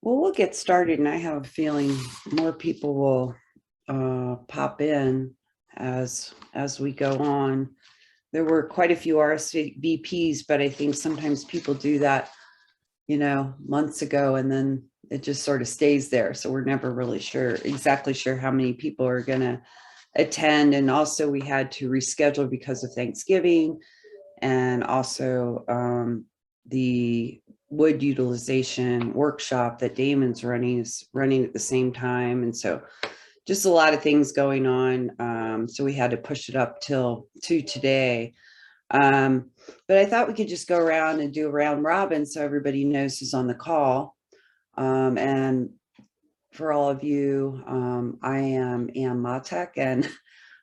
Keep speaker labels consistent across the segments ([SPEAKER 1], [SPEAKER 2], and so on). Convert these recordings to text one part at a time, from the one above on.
[SPEAKER 1] Well, we'll get started, and I have a feeling more people will pop in as we go on. There were quite a few RSVPs, but I think sometimes people do that, months ago, and then it just sort of stays there. So we're never really exactly sure how many people are going to attend. And also, we had to reschedule because of Thanksgiving, and also the wood utilization workshop that Damon's running is running at the same time. And so just a lot of things going on. So we had to push it up to today. But I thought we could just go around and do a round robin so everybody knows who's on the call. And for all of you, I am Ann Matek, and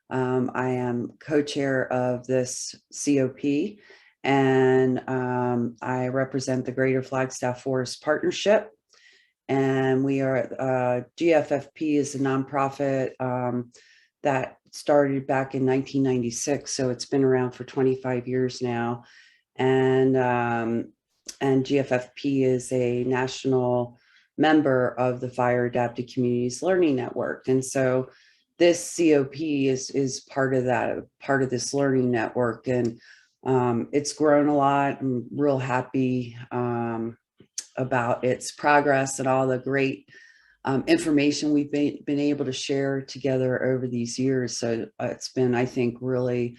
[SPEAKER 1] I am co-chair of this COP, and I represent the Greater Flagstaff Forest Partnership. And we are, GFFP is a nonprofit that started back in 1996. So it's been around for 25 years now. And GFFP is a national member of the Fire Adapted Communities Learning Network. And so this COP is part of this learning network. And it's grown a lot. I'm real happy about its progress and all the great information we've been able to share together over these years. So it's been, I think, really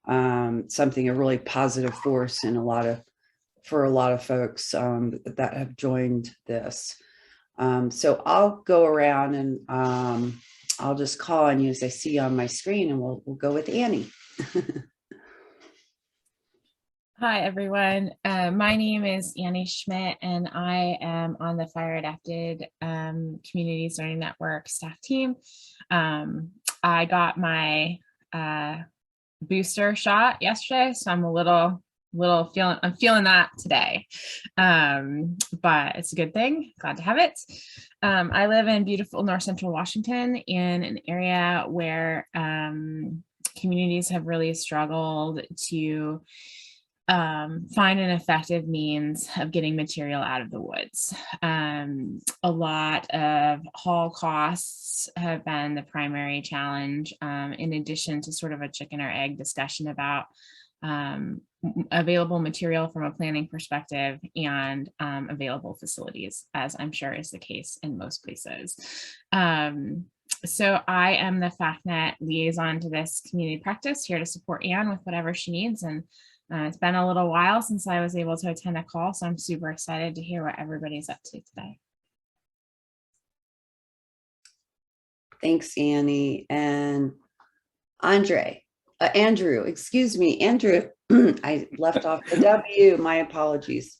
[SPEAKER 1] a really positive force in for a lot of folks that have joined this. So I'll go around and I'll just call on you as I see on my screen, and we'll go with Annie.
[SPEAKER 2] Hi, everyone. My name is Annie Schmidt, and I am on the Fire Adapted Communities Learning Network staff team. I got my booster shot yesterday, so I'm I'm feeling that today, but it's a good thing. Glad to have it. I live in beautiful North Central Washington, in an area where communities have really struggled to find an effective means of getting material out of the woods. A lot of haul costs have been the primary challenge, in addition to sort of a chicken or egg discussion about available material from a planning perspective and available facilities, as I'm sure is the case in most places. So I am the FACNet liaison to this community practice, here to support Anne with whatever she needs. And it's been a little while since I was able to attend a call, so I'm super excited to hear what everybody's up to today.
[SPEAKER 1] Thanks, Annie. And Andrew, excuse me, Andrew, I left off the W, my apologies.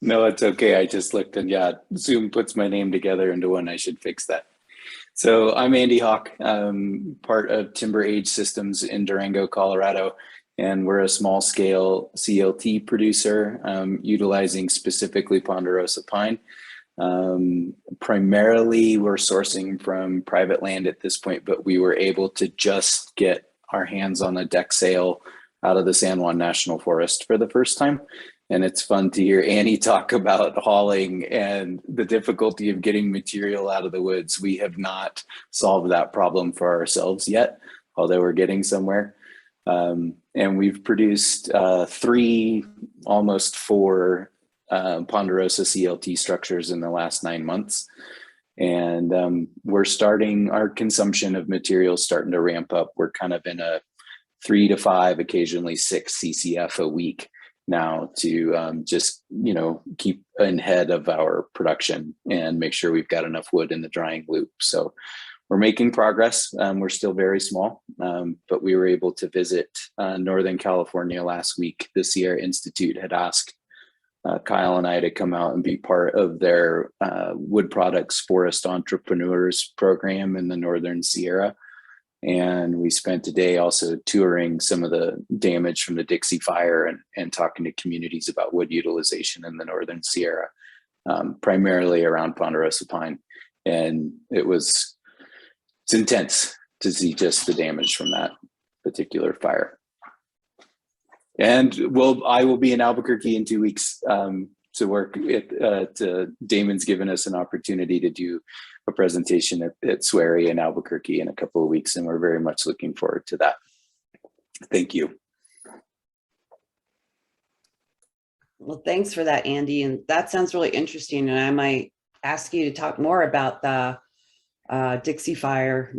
[SPEAKER 3] No, it's okay. I just looked, and yeah, Zoom puts my name together into one. I should fix that. So I'm Andy Hawk, part of Timber Age Systems in Durango, Colorado. And we're a small scale CLT producer, utilizing specifically ponderosa pine. Primarily, we're sourcing from private land at this point, but we were able to just get our hands on a deck sale out of the San Juan National Forest for the first time. And it's fun to hear Annie talk about hauling and the difficulty of getting material out of the woods. We have not solved that problem for ourselves yet, although we're getting somewhere. And we've produced 3, almost 4 ponderosa CLT structures in the last 9 months. And we're starting, our consumption of materials starting to ramp up. We're kind of in a 3 to 5, occasionally 6 CCF a week now to just, keep ahead of our production and make sure we've got enough wood in the drying loop. So we're making progress. We're still very small, but we were able to visit Northern California last week. The Sierra Institute had asked Kyle and I to come out and be part of their Wood Products Forest Entrepreneurs program in the Northern Sierra. And we spent a day also touring some of the damage from the Dixie Fire and talking to communities about wood utilization in the Northern Sierra, primarily around ponderosa pine. And it's intense to see just the damage from that particular fire. And I will be in Albuquerque in 2 weeks to work Damon's given us an opportunity to do a presentation at SWARE in Albuquerque in a couple of weeks, and we're very much looking forward to that. Thank you.
[SPEAKER 1] Well, thanks for that, Andy. And that sounds really interesting. And I might ask you to talk more about the Dixie Fire,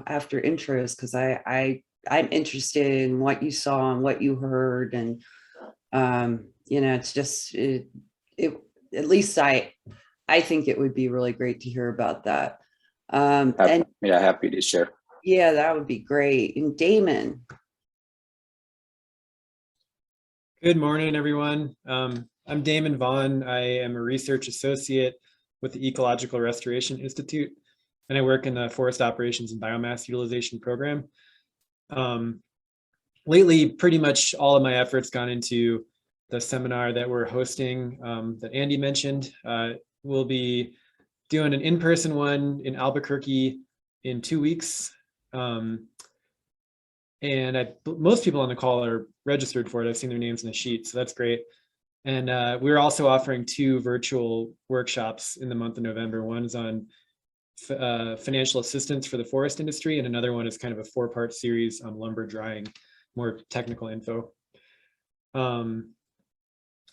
[SPEAKER 1] after intros, because I'm interested in what you saw and what you heard. And, it's just, at least I think it would be really great to hear about that.
[SPEAKER 3] Happy to share.
[SPEAKER 1] Yeah, that would be great. And Damon.
[SPEAKER 4] Good morning, everyone. I'm Damon Vaughan. I am a research associate with the Ecological Restoration Institute, and I work in the Forest Operations and Biomass Utilization program. Lately, pretty much all of my efforts gone into the seminar that we're hosting that Andy mentioned. We'll be doing an in-person one in Albuquerque in 2 weeks. And most people on the call are registered for it. I've seen their names in the sheet, so that's great. And we're also offering 2 virtual workshops in the month of November. One is on financial assistance for the forest industry, and another one is kind of a 4-part series on lumber drying, more technical info.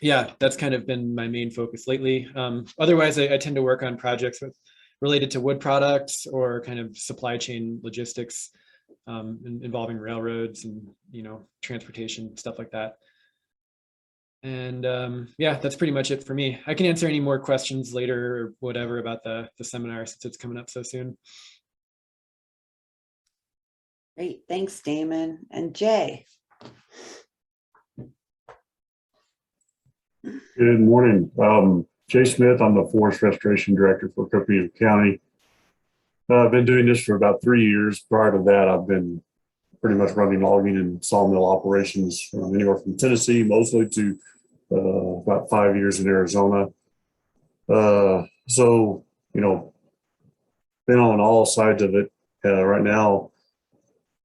[SPEAKER 4] Yeah, that's kind of been my main focus lately. Otherwise, I tend to work on projects related to wood products or kind of supply chain logistics, involving railroads and transportation, stuff like that. And yeah, that's pretty much it for me. I can answer any more questions later or whatever about the seminar, since it's coming up so soon.
[SPEAKER 1] Great, thanks, Damon. And Jay.
[SPEAKER 5] Good morning. Jay Smith, I'm the Forest Restoration Director for Copiah County. I've been doing this for about 3 years. Prior to that, I've been pretty much running logging and sawmill operations from anywhere from Tennessee, mostly, to about 5 years in Arizona. So, been on all sides of it. Right now,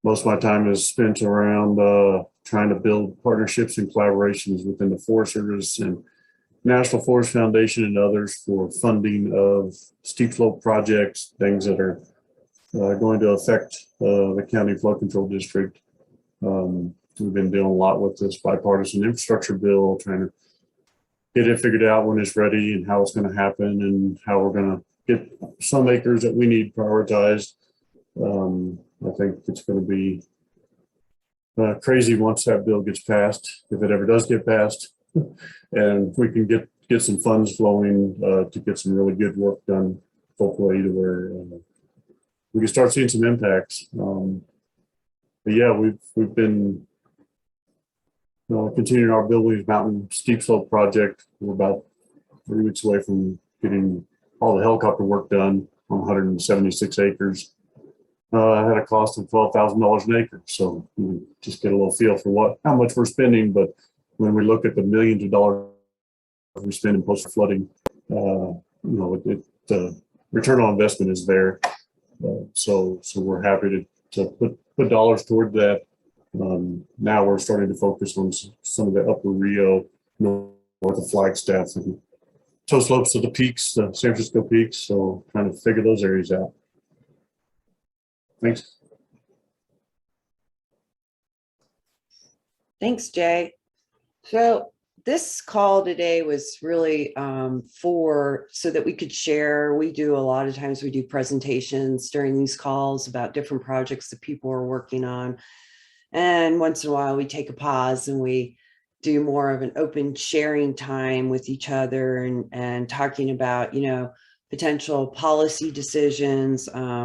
[SPEAKER 5] most of my time is spent around trying to build partnerships and collaborations within the Forest Service and National Forest Foundation and others for funding of steep slope projects, things that are going to affect the county flood control district. We've been doing a lot with this bipartisan infrastructure bill, trying to get it figured out when it's ready and how it's going to happen and how we're going to get some acres that we need prioritized. I think it's going to be crazy once that bill gets passed, if it ever does get passed, and we can get some funds flowing to get some really good work done, hopefully, to where we can start seeing some impacts. But yeah, we've been continuing our Bill Williams Mountain steep slope project. We're about 3 weeks away from getting all the helicopter work done on 176 acres. At a cost of $12,000 an acre. So you just get a little feel for how much we're spending. But when we look at the millions of dollars we spend in post flooding, the return on investment is there. So we're happy to put dollars toward that. Now we're starting to focus on some of the upper Rio, north of Flagstaff, and toe slopes of the peaks, the San Francisco peaks. So trying to figure those areas out. Thanks.
[SPEAKER 1] Thanks, Jay. So this call today was really so that we could share. We do a lot of times we do presentations during these calls about different projects that people are working on. And once in a while we take a pause and we do more of an open sharing time with each other and talking about, potential policy decisions,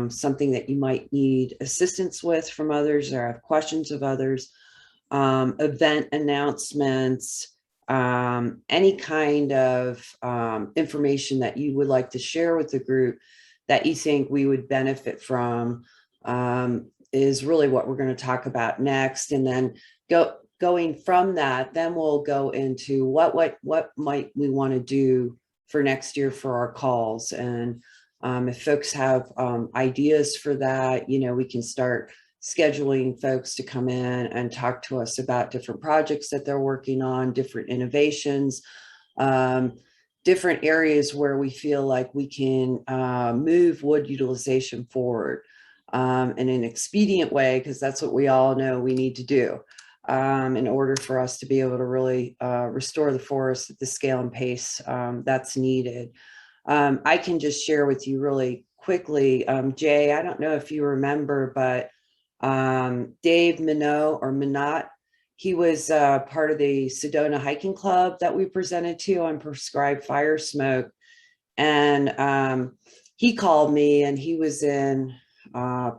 [SPEAKER 1] something that you might need assistance with from others or have questions of others, event announcements, any kind of information that you would like to share with the group that you think we would benefit from, is really what we're going to talk about next. And then going from that, then we'll go into what might we want to do for next year for our calls. And if folks have ideas for that, we can start scheduling folks to come in and talk to us about different projects that they're working on, different innovations. different areas where we feel like we can move wood utilization forward in an expedient way, because that's what we all know we need to do in order for us to be able to really restore the forest at the scale and pace that's needed. I can just share with you really quickly, Jay, I don't know if you remember, but Dave Minot, he was part of the Sedona Hiking Club that we presented to on prescribed fire smoke. And he called me and he was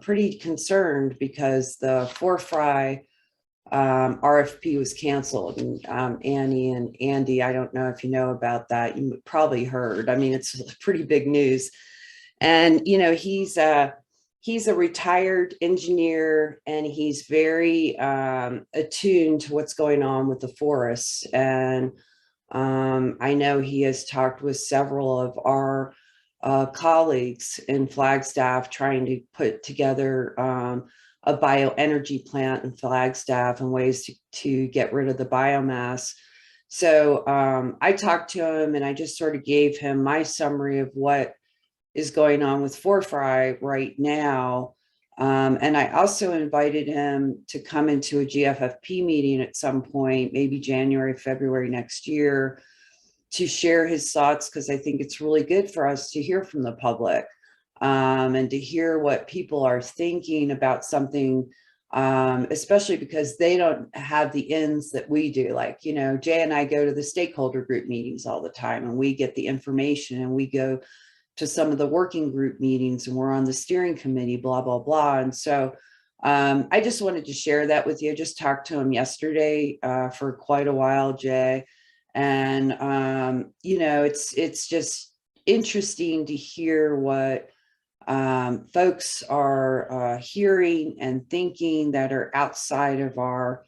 [SPEAKER 1] pretty concerned because the Fry RFP was canceled. And Annie and Andy, I don't know if you know about that. You probably heard. I mean, it's pretty big news. And, you know, he's a retired engineer and he's very attuned to what's going on with the forests. And I know he has talked with several of our colleagues in Flagstaff trying to put together a bioenergy plant in Flagstaff and ways to get rid of the biomass. So I talked to him and I just sort of gave him my summary of what is going on with Fry right now. And I also invited him to come into a GFFP meeting at some point, maybe January, February next year, to share his thoughts, because I think it's really good for us to hear from the public and to hear what people are thinking about something, especially because they don't have the ends that we do. Like, you know, Jay and I go to the stakeholder group meetings all the time and we get the information, and we go to some of the working group meetings and we're on the steering committee, blah, blah, blah. And so I just wanted to share that with you. I just talked to him yesterday for quite a while, Jay. And, you know, it's just interesting to hear what folks are hearing and thinking that are outside of our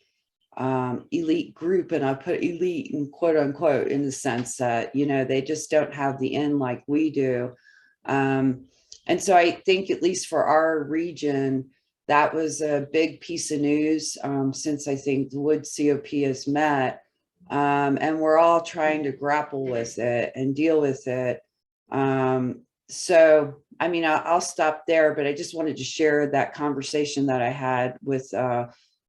[SPEAKER 1] elite group. And I put elite in quote unquote in the sense that, you know, they just don't have the end like we do. And so I think, at least for our region, that was a big piece of news since I think the Wood CoP has met. And we're all trying to grapple with it and deal with it. So, I mean, I'll stop there, but I just wanted to share that conversation that I had with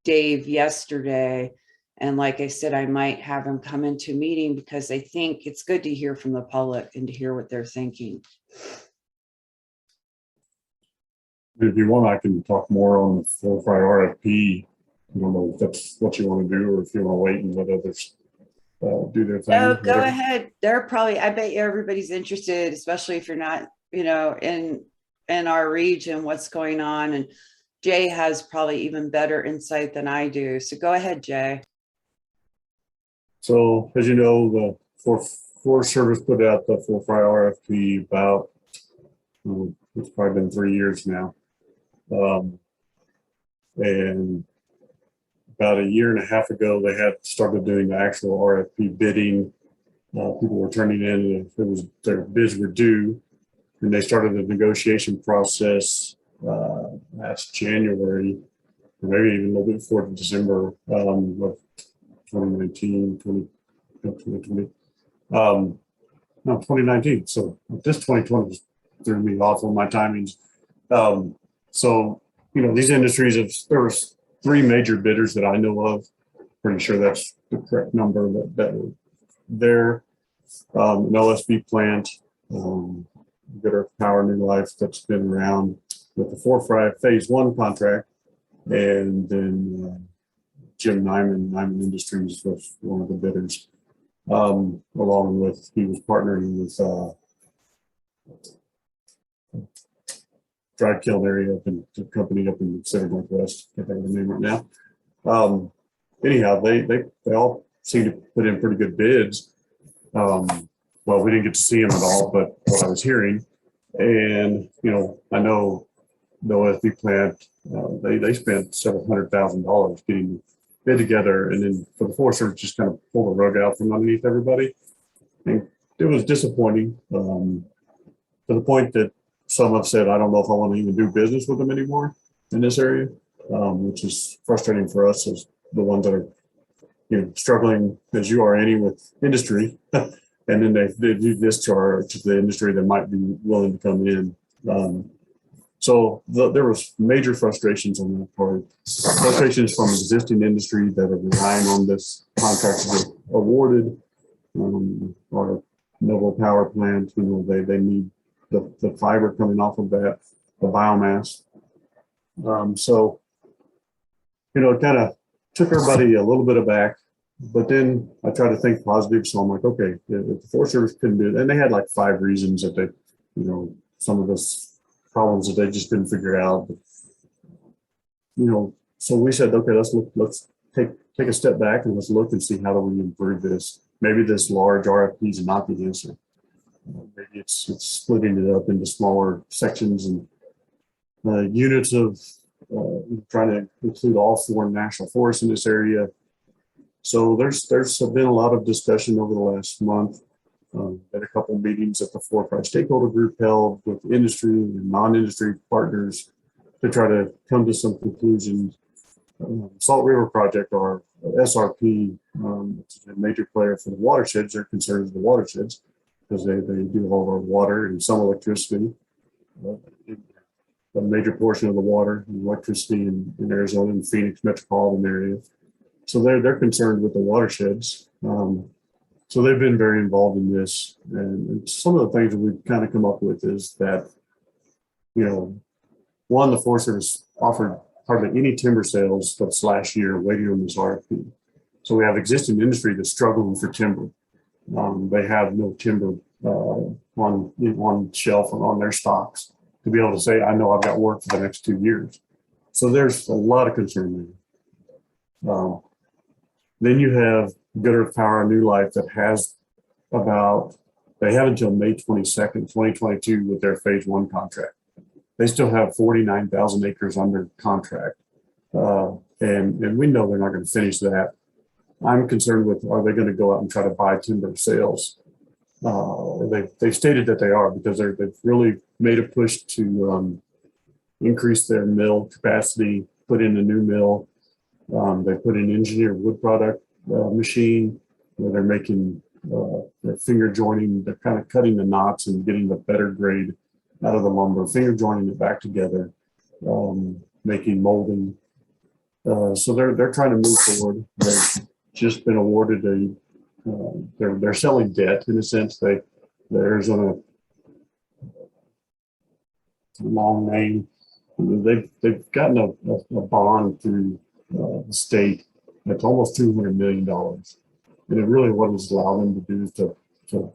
[SPEAKER 1] Dave yesterday. And like I said, I might have him come into a meeting because I think it's good to hear from the public and to hear what they're thinking.
[SPEAKER 5] If you want, I can talk more on the Fry RFP. I don't know if that's what you want to do or if you want to wait and let others do their thing.
[SPEAKER 1] Oh, go ahead. They're probably, I bet you everybody's interested, especially if you're not, you know, in our region, what's going on. And Jay has probably even better insight than I do. So go ahead, Jay.
[SPEAKER 5] So as you know, the Forest Service put out the Fry RFP about, it's probably been 3 years now. And about a year and a half ago, they had started doing the actual RFP bidding. People were turning in, their bids were due, and they started the negotiation process last January, or maybe even a little bit before December of 2019, 2020. No, 2019. So this 2020 just threw me off on my timings. So, you know, these industries, there was 3 major bidders that I know of. Pretty sure that's the correct number that were there. An LSB plant, Good Earth Power New Life that's been around with the Fry Phase 1 contract, and then Jim Nyman Industries was one of the bidders, along with, he was partnering with Dry Kiln area up in the company up in the Pacific Northwest. I can't think of the name right now. Anyhow, they all seem to put in pretty good bids. Well, we didn't get to see them at all, but what I was hearing, and you know, I know the OSB plant, they spent several $100,000 getting the bid together, and then for the Forest Service just kind of pull the rug out from underneath everybody. And it was disappointing to the point that some have said, I don't know if I want to even do business with them anymore in this area, which is frustrating for us as the ones that are, you know, struggling as you are, Annie, with industry. and then they do discharge to the industry that might be willing to come in. There was major frustrations on that part. Frustrations from existing industry that are relying on this contract to get awarded, or Noble Power Plant. They need the fiber coming off of that, the biomass. It kind of took everybody a little bit aback. But then I tried to think positive, so I'm like, okay, if the Forest Service couldn't do it, and they had like 5 reasons that they, some of those problems that they just couldn't figure out. But, so we said, okay, let's take a step back and let's look and see how do we improve this. Maybe this large RFP is not the answer. Maybe it's splitting it up into smaller sections and units of trying to include all 4 national forests in this area. So there's been a lot of discussion over the last month. At a couple of meetings that the 4-5 stakeholder group held with industry and non-industry partners to try to come to some conclusions. Salt River Project, or SRP, which is a major player for the watersheds. They're concerned with the watersheds because they do all our water and some electricity. A major portion of the water and electricity in Arizona and Phoenix metropolitan area. So they're concerned with the watersheds. So they've been very involved in this. And some of the things that we've kind of come up with is that, one, the Forest Service offered hardly any timber sales this last year waiting on this RFP. So we have existing industry that's struggling for timber. They have no timber on shelf or on their stocks to be able to say, I know I've got work for the next 2 years. So there's a lot of concern there. Then you have Good Earth Power, New Life, that has they have until May 22nd, 2022 with their phase 1 contract. They still have 49,000 acres under contract. And we know they're not going to finish that. I'm concerned with, are they going to go out and try to buy timber sales? They've stated that they are, because they've really made a push to increase their mill capacity, put in a new mill. They put in engineered wood product machine where they're making their finger joining. They're kind of cutting the knots and getting the better grade out of the lumber, finger joining it back together, making molding. So they're trying to move forward. They've just been awarded they're selling debt in a sense. There's a long name. They've gotten a bond through the state that's almost $200 million. And it really what it's allowed them to do is to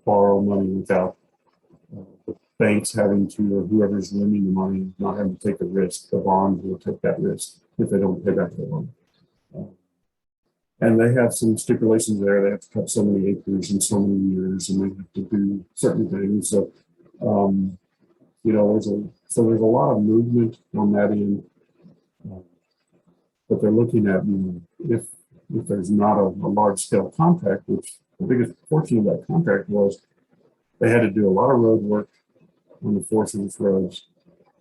[SPEAKER 5] borrow money without the banks having to, or whoever's lending the money, not having to take the risk. The bond will take that risk if they don't pay back the loan. And they have some stipulations there. They have to cut so many acres in so many years, and they have to do certain things. So, there's a lot of movement on that end. But they're looking at, if there's not a large scale contract, which the biggest portion of that contract was, they had to do a lot of road work on the Forest Service roads,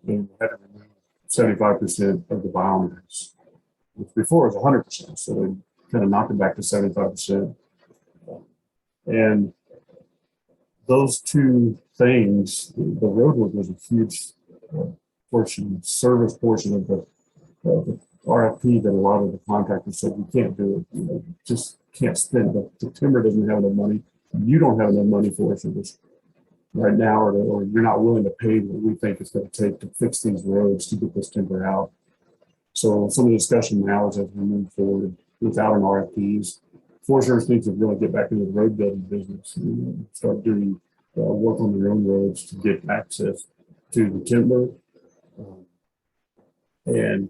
[SPEAKER 5] and they had to remove 75% of the biomass, which before was 100%. So they kind of knocked it back to 75%. And those two things, the road work was a huge service portion of the RFP that a lot of the contractors said, you can't do it, just can't spend it. The timber doesn't have enough money. You don't have enough money for us right now, or you're not willing to pay what we think it's going to take to fix these roads to get this timber out. So some of the discussion now is as we move forward without an RFPs, Forest Service needs to really get back into the road building business and start doing work on their own roads to get access to the timber. And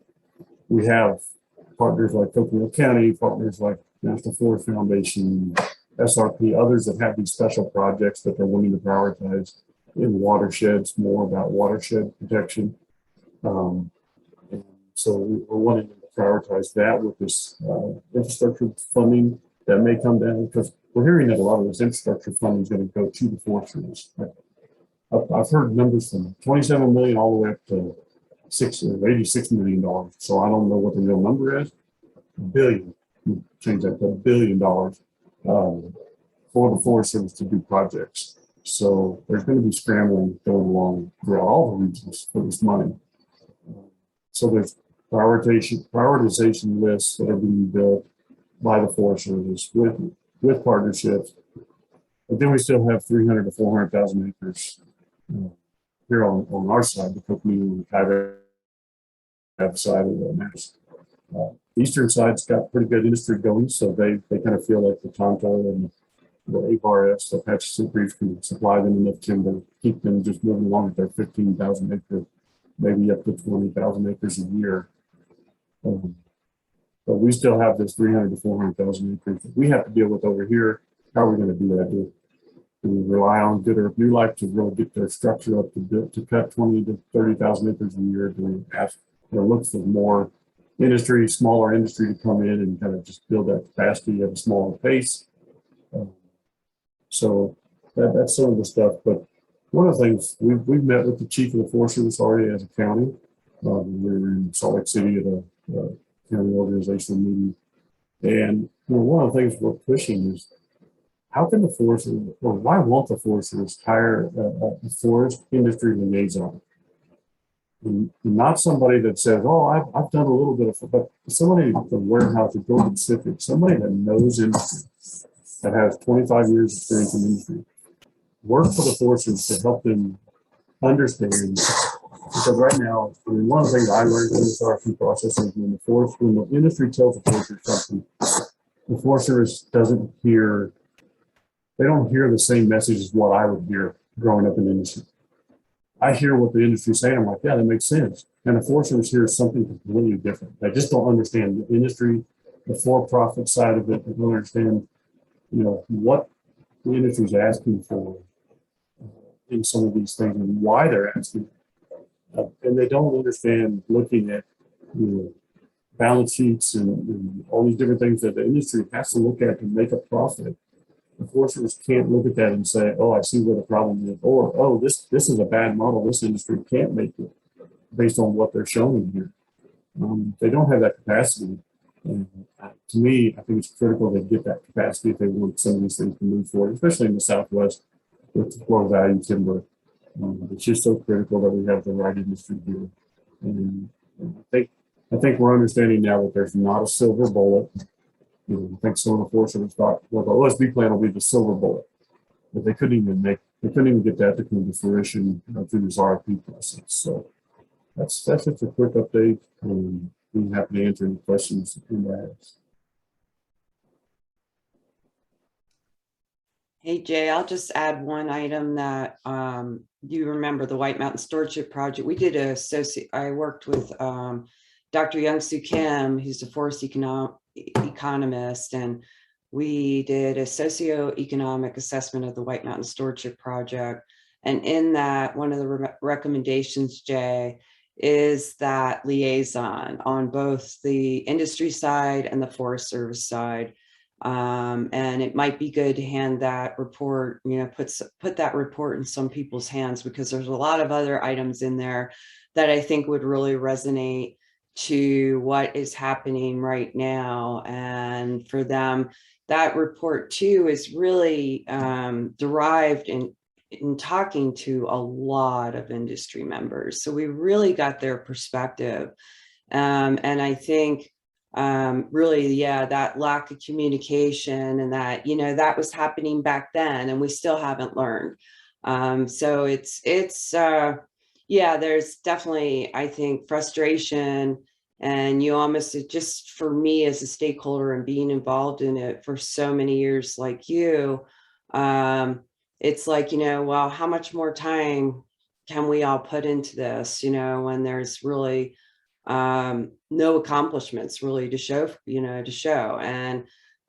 [SPEAKER 5] we have partners like Coconino County, partners like National Forest Foundation, SRP, others that have these special projects that they're wanting to prioritize in watersheds, more about watershed protection. And so we're wanting to prioritize that with this infrastructure funding that may come down, because we're hearing that a lot of this infrastructure funding is going to go to the Forest Service. I've heard numbers from 27 million all the way up to $86 million. So I don't know what the real number is. $1 billion. Change that to $1 billion for the Forest Service to do projects. So there's going to be scrambling going along throughout all the regions for this money. So there's prioritization lists that are being built by the Forest Service with partnerships. But then we still have 300 to 400,000 acres here on our side, the Cook and Kaibab side of the maps. Eastern side's got pretty good industry going, so they kind of feel like the Tonto and the ARS, the Apache Soup Reef, can supply them enough timber, keep them just moving along at their 15,000 acre, maybe up to 20,000 acres a year. But we still have this 300 to 400,000 acres that we have to deal with over here. How are we going to do that? Do we rely on Good Earth New Life to really get their structure up to cut 20 to 30,000 acres a year? Do we ask, look for more industry, smaller industry to come in and kind of just build that capacity at a smaller pace? So that's some of the stuff. But one of the things, we've met with the chief of the Forest Service already as a county. We were in Salt Lake City at a county organizational meeting. And one of the things we're pushing is, how can the Forest Service, or why won't the Forest Service hire a forest industry liaison? And not somebody that says, oh, I've done a little bit of, but somebody from warehouse, Georgia Pacific, somebody that knows industry, that has 25 years experience in industry, work for the Forest Service to help them understand. Because right now, one of the things I learned in this RFP process is when the industry tells the Forest Service something, the Forest Service doesn't hear, they don't hear the same message as what I would hear growing up in the industry. I hear what the industry's saying, I'm like, yeah, that makes sense. And the Forest Service hears something completely different. They just don't understand the industry, the for-profit side of it. They don't understand, what the industry's asking for in some of these things and why they're asking. And they don't understand looking at, balance sheets and all these different things that the industry has to look at to make a profit. The Forest Service can't look at that and say, oh, I see where the problem is, or, oh, this is a bad model. This industry can't make it based on what they're showing here. They don't have that capacity. And to me, I think it's critical they get that capacity if they want some of these things to move forward, especially in the Southwest with low value timber. It's just so critical that we have the right industry here. And I think we're understanding now that there's not a silver bullet. I think some of the Forest Service thought, well, the OSB plan will be the silver bullet, but they couldn't even get that to come to fruition through this RFP process. So that's just a quick update. I'm happy to answer any questions in that.
[SPEAKER 1] Hey, Jay, I'll just add one item that you remember the White Mountain Stewardship Project. We did I worked with Dr. Young-Soo Kim, who's a forest economist, and we did a socioeconomic assessment of the White Mountain Stewardship Project. And in that, one of the recommendations, Jay, is that liaison on both the industry side and the Forest Service side. And it might be good to hand that report, put that report in some people's hands, because there's a lot of other items in there that I think would really resonate to what is happening right now. And for them, that report too is really derived in talking to a lot of industry members. So we really got their perspective. And I think really, yeah, that lack of communication and that, that was happening back then and we still haven't learned. So yeah, there's definitely, I think, frustration, and you almost, just for me as a stakeholder and being involved in it for so many years, like you, it's like, well, how much more time can we all put into this, when there's really no accomplishments really to show, And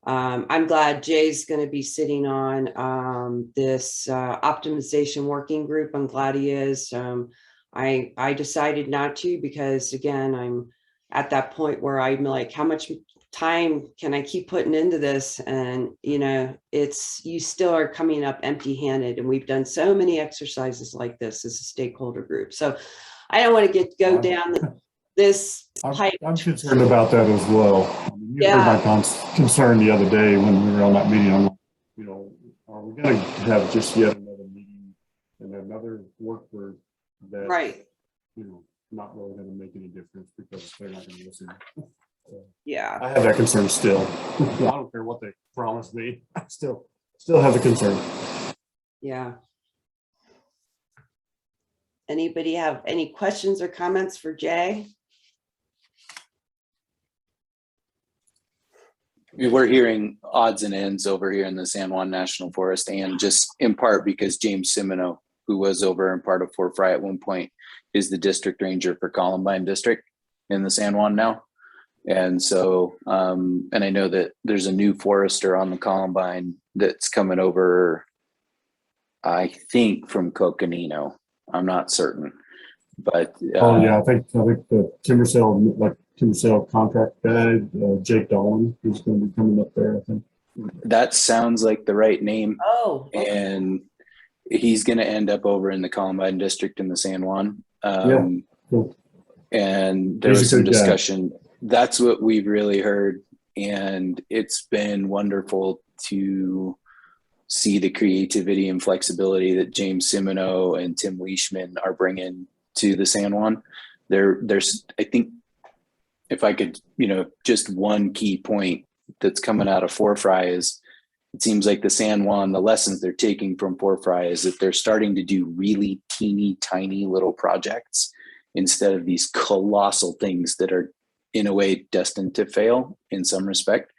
[SPEAKER 1] I'm glad Jay's going to be sitting on this optimization working group. I'm glad he is. I decided not to, because again, I'm at that point where I'm like, how much time can I keep putting into this? And, you still are coming up empty handed. And we've done so many exercises like this as a stakeholder group. So I don't want to go down this pipe.
[SPEAKER 5] I'm concerned about that as well. You heard my concern the other day when we were on that meeting. I'm like, we're gonna have just yet another meeting and another work group that,
[SPEAKER 1] Right.
[SPEAKER 5] you know, not really gonna make any difference because they're not gonna listen.
[SPEAKER 1] Yeah.
[SPEAKER 5] I have that concern still. I don't care what they promise me. I still have the concern.
[SPEAKER 1] Yeah. Anybody have any questions or comments for Jay?
[SPEAKER 3] We're hearing odds and ends over here in the San Juan National Forest, and just in part because James Simino, who was over and part of Fort Fry at one point, is the district ranger for Columbine District in the San Juan now. And so, and I know that there's a new forester on the Columbine that's coming over, I think from Coconino. I'm not certain, but
[SPEAKER 5] Oh yeah, I think the timber sale contract guy, Jake Dolan, who's going to be coming up there. I think
[SPEAKER 3] that sounds like the right name.
[SPEAKER 1] Oh, okay.
[SPEAKER 3] And he's going to end up over in the Columbine District in the San Juan.
[SPEAKER 5] Yeah, cool.
[SPEAKER 3] And there
[SPEAKER 5] He's
[SPEAKER 3] was
[SPEAKER 5] a
[SPEAKER 3] some
[SPEAKER 5] good guy.
[SPEAKER 3] discussion. That's what we've really heard. And it's been wonderful to see the creativity and flexibility that James Simino and Tim Leishman are bringing to the San Juan. There's, I think, if I could, just one key point that's coming out of Fort Fry is, it seems like the San Juan, the lessons they're taking from Fort Fry is that they're starting to do really teeny tiny little projects instead of these colossal things that are in a way destined to fail in some respect.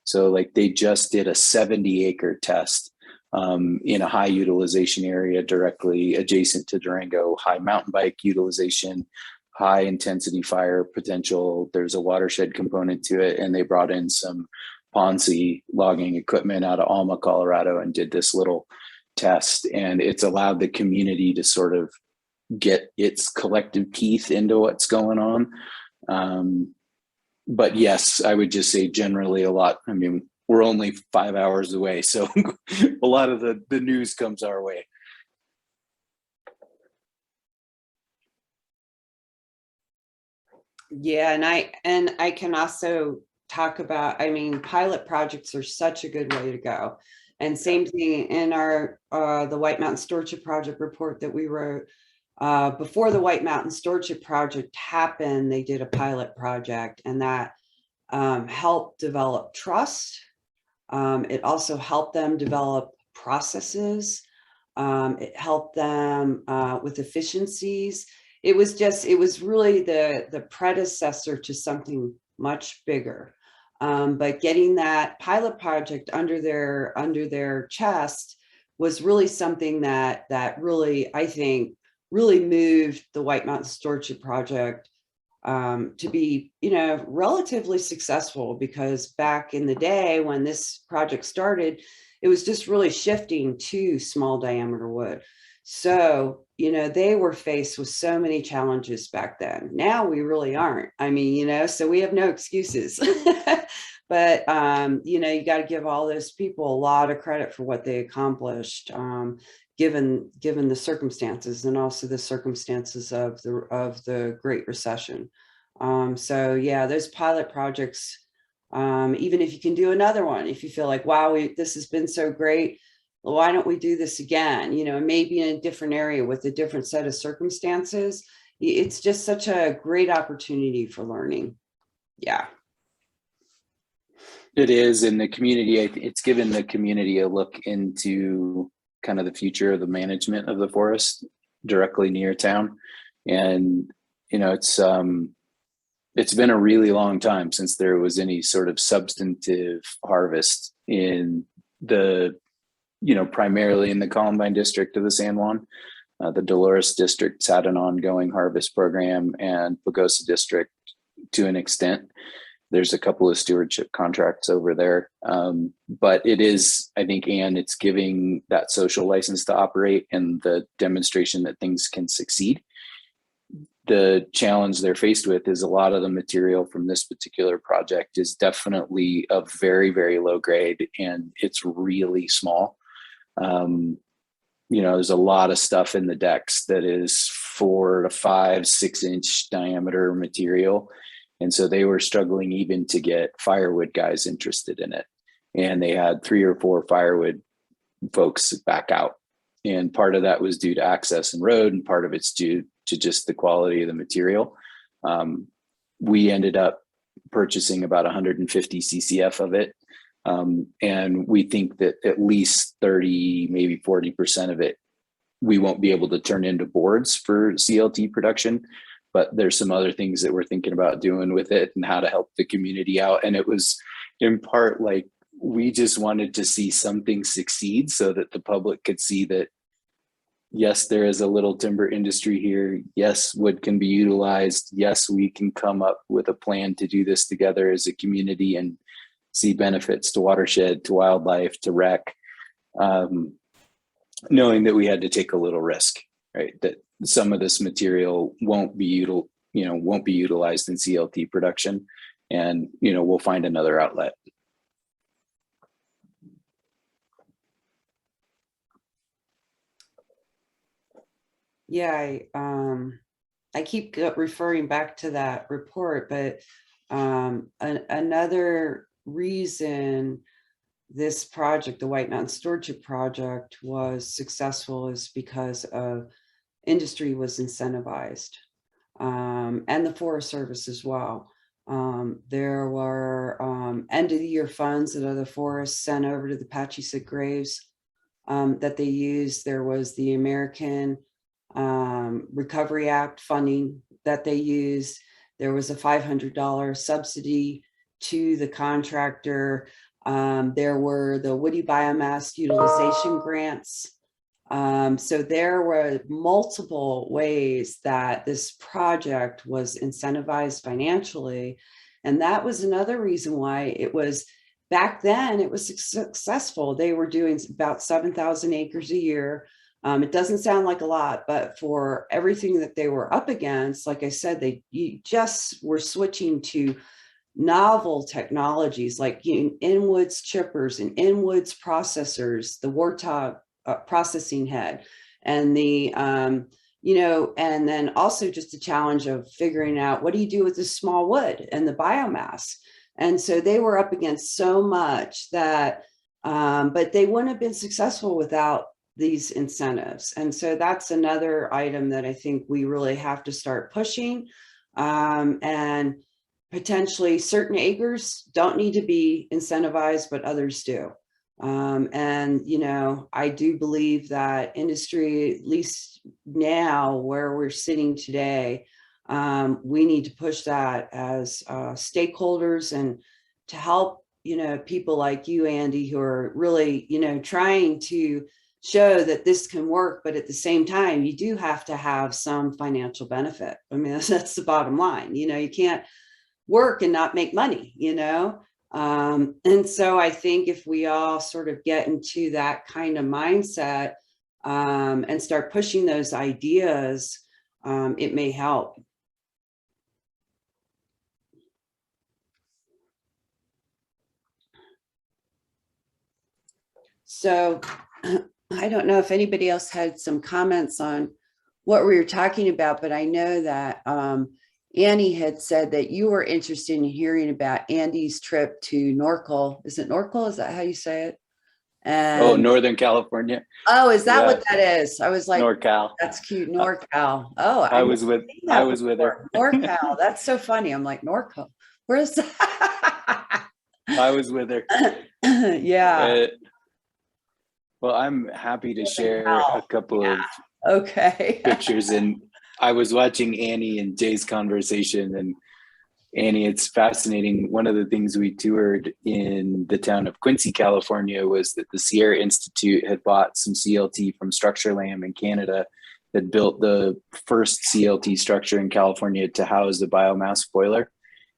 [SPEAKER 3] So like they just did a 70-acre test in a high utilization area directly adjacent to Durango, high mountain bike utilization, high intensity fire potential. There's a watershed component to it. And they brought in some Ponzi logging equipment out of Alma, Colorado, and did this little test. And it's allowed the community to sort of get its collective teeth into what's going on. But yes, I would just say generally a lot. I mean, we're only 5 hours away, so a lot of the news comes our way.
[SPEAKER 1] Yeah, and I can also talk about, I mean, pilot projects are such a good way to go. And same thing in our the White Mountain Stewardship Project report that we wrote. Before the White Mountain Stewardship Project happened, they did a pilot project, and that helped develop trust. It also helped them develop processes. It helped them with efficiencies. It was really the predecessor to something much bigger. But getting that pilot project under their chest was really something that really, I think, really moved the White Mountain Stewardship Project to be, relatively successful, because back in the day when this project started, it was just really shifting to small diameter wood. So, they were faced with so many challenges back then. Now we really aren't. I mean, so we have no excuses. But, you got to give all those people a lot of credit for what they accomplished, given the circumstances, and also the circumstances of the Great Recession. So yeah, those pilot projects, even if you can do another one, if you feel like, wow, this has been so great, well, why don't we do this again? Maybe in a different area with a different set of circumstances. It's just such a great opportunity for learning. Yeah.
[SPEAKER 3] It is in the community. It's given the community a look into kind of the future of the management of the forest directly near town. And, it's been a really long time since there was any sort of substantive harvest in the, primarily in the Columbine district of the San Juan. The Dolores district's had an ongoing harvest program, and Pagosa district to an extent. There's a couple of stewardship contracts over there. But it is, I think, Anne, it's giving that social license to operate and the demonstration that things can succeed. The challenge they're faced with is a lot of the material from this particular project is definitely of very, very low grade, and it's really small. There's a lot of stuff in the decks that is 4 to 5, 6 inch diameter material. And so they were struggling even to get firewood guys interested in it. And they had 3 or 4 firewood folks back out. And part of that was due to access and road, and part of it's due to just the quality of the material. We ended up purchasing about 150 CCF of it. And we think that at least 30, maybe 40% of it, we won't be able to turn into boards for CLT production, but there's some other things that we're thinking about doing with it and how to help the community out. And it was in part like, we just wanted to see something succeed so that the public could see that, yes, there is a little timber industry here. Yes, wood can be utilized. Yes, we can come up with a plan to do this together as a community and see benefits to watershed, to wildlife, to rec, knowing that we had to take a little risk, right? That some of this material won't be utilized in CLT production, and we'll find another outlet.
[SPEAKER 1] Yeah, I keep referring back to that report, but another reason this project, the White Mountain Stewardship Project, was successful is because of industry was incentivized, and the Forest Service as well. There were end of the year funds that other forests sent over to the Pachysik Graves that they used. There was the American Recovery Act funding that they used. There was a $500 subsidy to the contractor. There were the woody biomass utilization grants. So there were multiple ways that this project was incentivized financially. And that was another reason why it was, back then, it was successful. They were doing about 7,000 acres a year. It doesn't sound like a lot, but for everything that they were up against, like I said, you just were switching to novel technologies like in-woods chippers and in-woods processors, the Warthog processing head, and the, and then also just a challenge of figuring out what do you do with the small wood and the biomass. And so they were up against so much that, but they wouldn't have been successful without these incentives. And so that's another item that I think we really have to start pushing. And potentially certain acres don't need to be incentivized, but others do. And, I do believe that industry, at least now where we're sitting today, we need to push that as stakeholders, and to help, people like you, Andy, who are really, trying to show that this can work, but at the same time, you do have to have some financial benefit. I mean, that's the bottom line. You can't work and not make money, and so I think if we all sort of get into that kind of mindset and start pushing those ideas, it may help. So I don't know if anybody else had some comments on what we were talking about, but I know that Annie had said that you were interested in hearing about Andy's trip to Norcal. Is it Norcal? Is that how you say it? And
[SPEAKER 3] Northern California.
[SPEAKER 1] Oh, is that what that is? I was like,
[SPEAKER 3] NorCal.
[SPEAKER 1] That's cute. NorCal. Oh,
[SPEAKER 3] I was with her.
[SPEAKER 1] NorCal. That's so funny. I'm like, Norcal. Where's that?
[SPEAKER 3] I was with her.
[SPEAKER 1] Yeah.
[SPEAKER 3] Well, I'm happy to share a couple of pictures. And I was watching Annie and Jay's conversation, and Annie, it's fascinating. One of the things we toured in the town of Quincy, California, was that the Sierra Institute had bought some CLT from Structurelam in Canada, that built the first CLT structure in California to house the biomass boiler.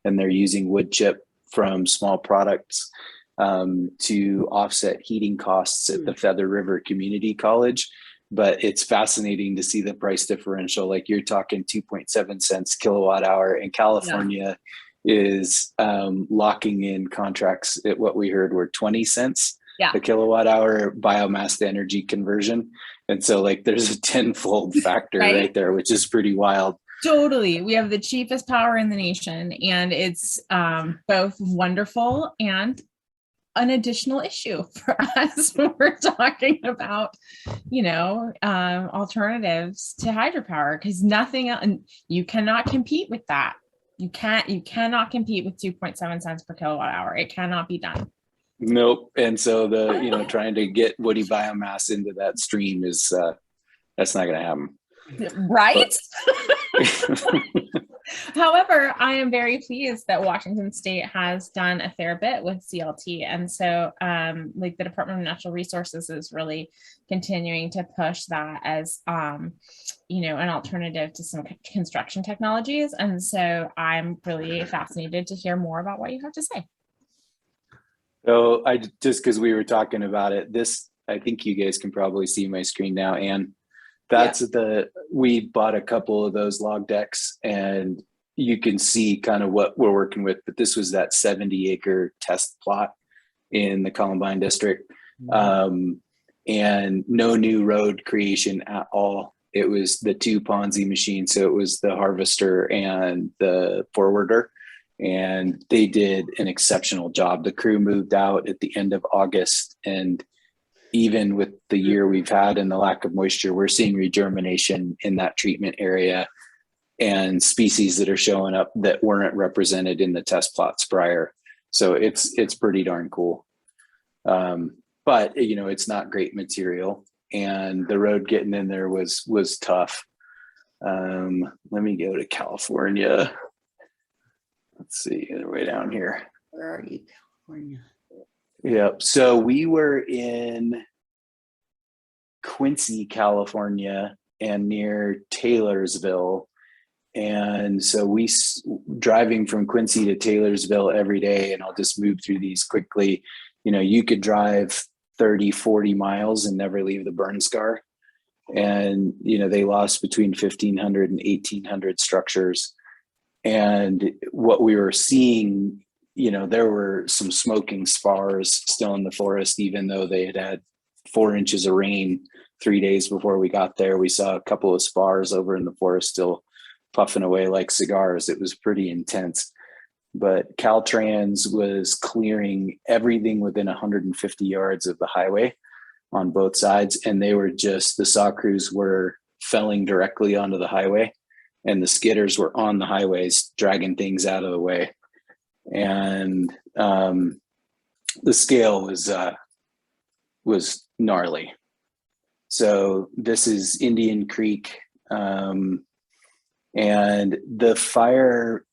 [SPEAKER 3] And they're using wood chip from small products to offset heating costs at the Feather River Community College. But it's fascinating to see the price differential. Like, you're talking 2.7 cents kilowatt hour, and California is locking in contracts at what we heard were 20 cents a kilowatt hour biomass to energy conversion. And so there's a 10-fold factor right there, which is pretty wild.
[SPEAKER 2] Totally. We have the cheapest power in the nation, and it's both wonderful and an additional issue for us when we're talking about, alternatives to hydropower, because nothing else, and you cannot compete with that. You cannot compete with 2.7 cents per kilowatt hour. It cannot be done.
[SPEAKER 3] Nope. And so trying to get woody biomass into that stream is, that's not going to happen.
[SPEAKER 2] Right? However, I am very pleased that Washington State has done a fair bit with CLT. And so the Department of Natural Resources is really continuing to push that as, an alternative to some construction technologies. And so I'm really fascinated to hear more about what you have to say.
[SPEAKER 3] So because we were talking about it, I think you guys can probably see my screen now, and we bought a couple of those log decks, and you can see kind of what we're working with, but this was that 70-acre test plot in the Columbine district. And no new road creation at all. It was the two Ponzi machines. So it was the harvester and the forwarder, and they did an exceptional job. The crew moved out at the end of August, and even with the year we've had and the lack of moisture, we're seeing regermination in that treatment area and species that are showing up that weren't represented in the test plots prior. So it's pretty darn cool. But it's not great material, and the road getting in there was tough. Let me go to California. Let's see, they're way down here.
[SPEAKER 1] Where are you, California?
[SPEAKER 3] Yep. So we were in Quincy, California, and near Taylorsville. And so driving from Quincy to Taylorsville every day, and I'll just move through these quickly. You could drive 30, 40 miles and never leave the burn scar. And, they lost between 1,500 and 1,800 structures. And what we were seeing, there were some smoking spars still in the forest, even though they had 4 inches of rain 3 days before we got there. We saw a couple of spars over in the forest still puffing away like cigars. It was pretty intense. But Caltrans was clearing everything within 150 yards of the highway on both sides. And the saw crews were felling directly onto the highway, and the skidders were on the highways dragging things out of the way. And the scale was gnarly. So this is Indian Creek, and the fire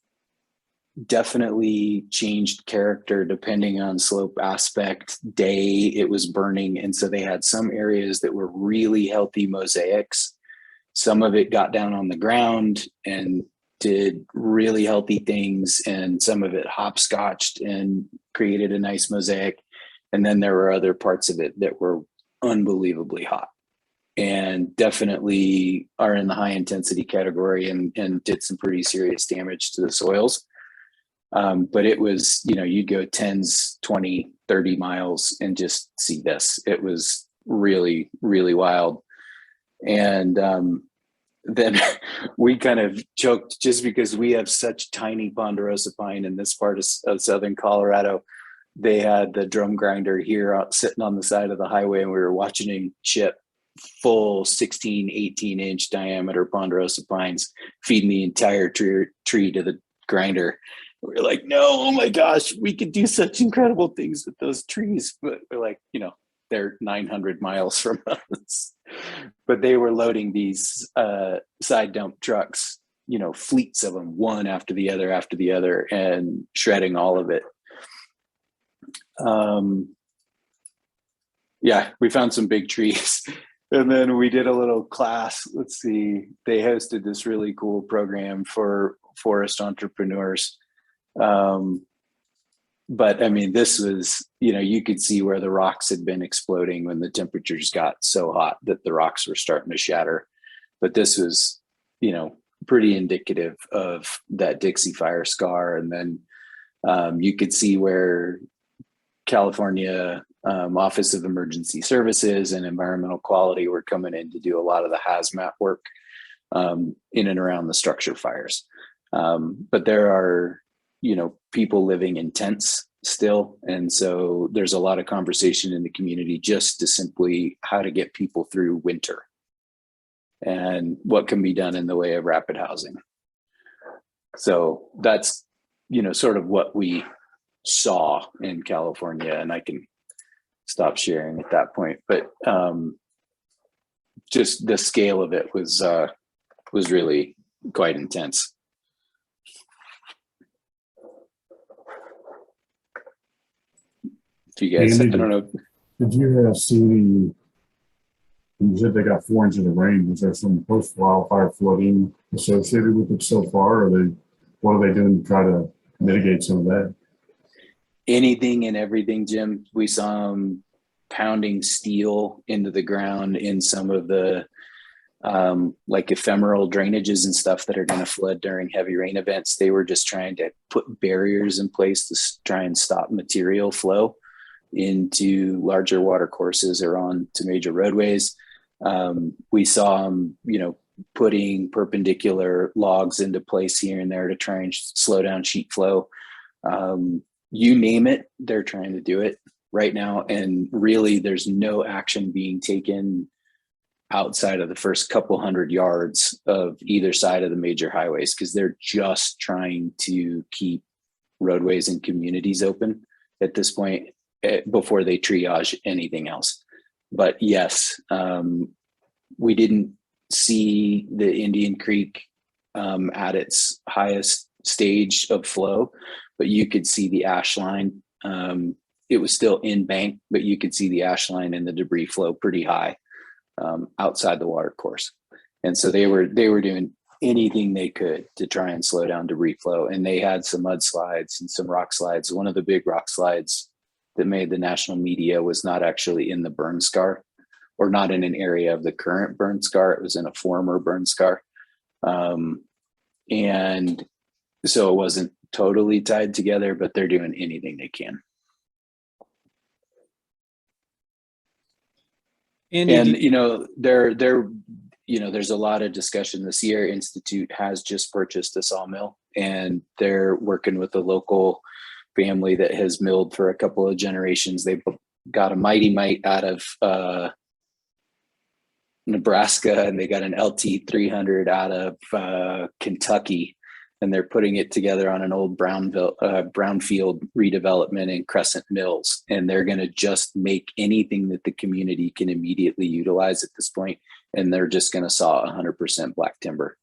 [SPEAKER 3] definitely changed character depending on slope aspect, day it was burning. And so they had some areas that were really healthy mosaics. Some of it got down on the ground and did really healthy things, and some of it hopscotched and created a nice mosaic. And then there were other parts of it that were unbelievably hot and definitely are in the high intensity category and did some pretty serious damage to the soils. But it was, you'd go 10s, 20, 30 miles and just see this. It was really, really wild. And then we kind of joked, just because we have such tiny ponderosa pine in this part of southern Colorado. They had the drum grinder here sitting on the side of the highway, and we were watching him chip full 16, 18-inch diameter ponderosa pines, feeding the entire tree to the grinder. We're like, no, oh my gosh, we could do such incredible things with those trees. But we're like, they're 900 miles from us. But they were loading these side dump trucks, fleets of them, one after the other, and shredding all of it. We found some big trees. And then we did a little class. Let's see, they hosted this really cool program for forest entrepreneurs. But I mean, this was, you could see where the rocks had been exploding when the temperatures got so hot that the rocks were starting to shatter. But this was, pretty indicative of that Dixie Fire scar. And then you could see where California Office of Emergency Services and Environmental Quality were coming in to do a lot of the hazmat work in and around the structure fires. But there are, people living in tents still. And so there's a lot of conversation in the community just to simply how to get people through winter and what can be done in the way of rapid housing. So that's, sort of what we saw in California, and I can stop sharing at that point. But just the scale of it was really quite intense. If you guys, I
[SPEAKER 5] Andy,
[SPEAKER 3] don't know.
[SPEAKER 5] Did you see any, you said they got 4 inches of rain. Was there some post-wildfire flooding associated with it so far? What are they doing to try to mitigate some of that?
[SPEAKER 3] Anything and everything, Jim. We saw them pounding steel into the ground in some of the like ephemeral drainages and stuff that are going to flood during heavy rain events. They were just trying to put barriers in place to try and stop material flow into larger water courses or on to major roadways. We saw them, putting perpendicular logs into place here and there to try and slow down sheet flow. You name it, they're trying to do it right now. And really, there's no action being taken outside of the first couple hundred yards of either side of the major highways, because they're just trying to keep roadways and communities open at this point before they triage anything else. But yes, we didn't see the Indian Creek at its highest stage of flow, but you could see the ash line. It was still in bank, but you could see the ash line and the debris flow pretty high outside the water course. And so they were doing anything they could to try and slow down debris flow. And they had some mudslides and some rock slides. One of the big rock slides that made the national media was not actually in the burn scar, or not in an area of the current burn scar. It was in a former burn scar. And so it wasn't totally tied together, but they're doing anything they can. And there's a lot of discussion. The Sierra Institute has just purchased a sawmill, and they're working with a local family that has milled for a couple of generations. They've got a Mighty Mite out of Nebraska, and they got an LT 300 out of Kentucky, and they're putting it together on an old brownfield redevelopment in Crescent Mills. And they're going to just make anything that the community can immediately utilize at this point, and they're just going to saw 100% black timber.